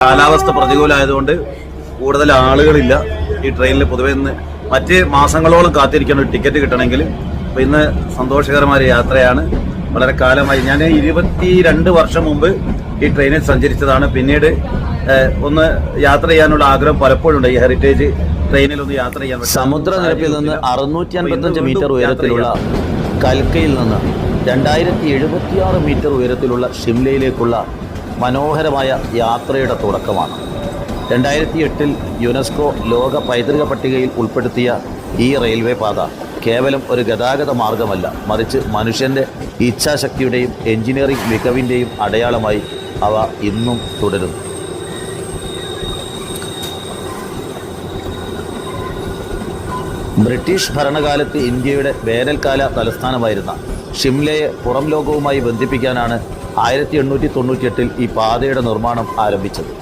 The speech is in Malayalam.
കാലാവസ്ഥ പ്രതികൂലമായതുകൊണ്ട് കൂടുതൽ ആളുകളില്ല ഈ ട്രെയിനിൽ. പൊതുവെ ഇന്ന് മറ്റ് മാസങ്ങളോളം കാത്തിരിക്കണം ടിക്കറ്റ് കിട്ടണമെങ്കിൽ. അപ്പോൾ ഇന്ന് സന്തോഷകരമായ യാത്രയാണ്. വളരെ കാലമായി ഞാൻ 22 വർഷം മുമ്പ് ഈ ട്രെയിനിൽ സഞ്ചരിച്ചതാണ്. പിന്നീട് ഒന്ന് യാത്ര ചെയ്യാനുള്ള ആഗ്രഹം പലപ്പോഴും ഉണ്ട്. ഈ ഹെറിറ്റേജ് ട്രെയിനിൽ ഒന്ന് യാത്ര ചെയ്യാൻ. സമുദ്രനിരപ്പിൽ നിന്ന് 655 മീറ്റർ ഉയരത്തിലുള്ള കൽക്കയിൽ നിന്ന് 2076 മീറ്റർ ഉയരത്തിലുള്ള ഷിംലയിലേക്കുള്ള മനോഹരമായ യാത്രയുടെ തുടക്കമാണ്. 2008 യുനെസ്കോ ലോക പൈതൃക പട്ടികയിൽ ഉൾപ്പെടുത്തിയ ഈ റെയിൽവേ പാത കേവലം ഒരു ഗതാഗത മാർഗമല്ല, മറിച്ച് മനുഷ്യൻ്റെ ഇച്ഛാശക്തിയുടെയും എഞ്ചിനീയറിംഗ് മികവിൻ്റെയും അടയാളമായി അവ ഇന്നും തുടരുന്നു. ബ്രിട്ടീഷ് ഭരണകാലത്ത് ഇന്ത്യയുടെ വേനൽക്കാല തലസ്ഥാനമായിരുന്ന ഷിംലയെ പുറം ലോകവുമായി ബന്ധിപ്പിക്കാനാണ് 1898 ഈ പാതയുടെ നിർമ്മാണം ആരംഭിച്ചത്.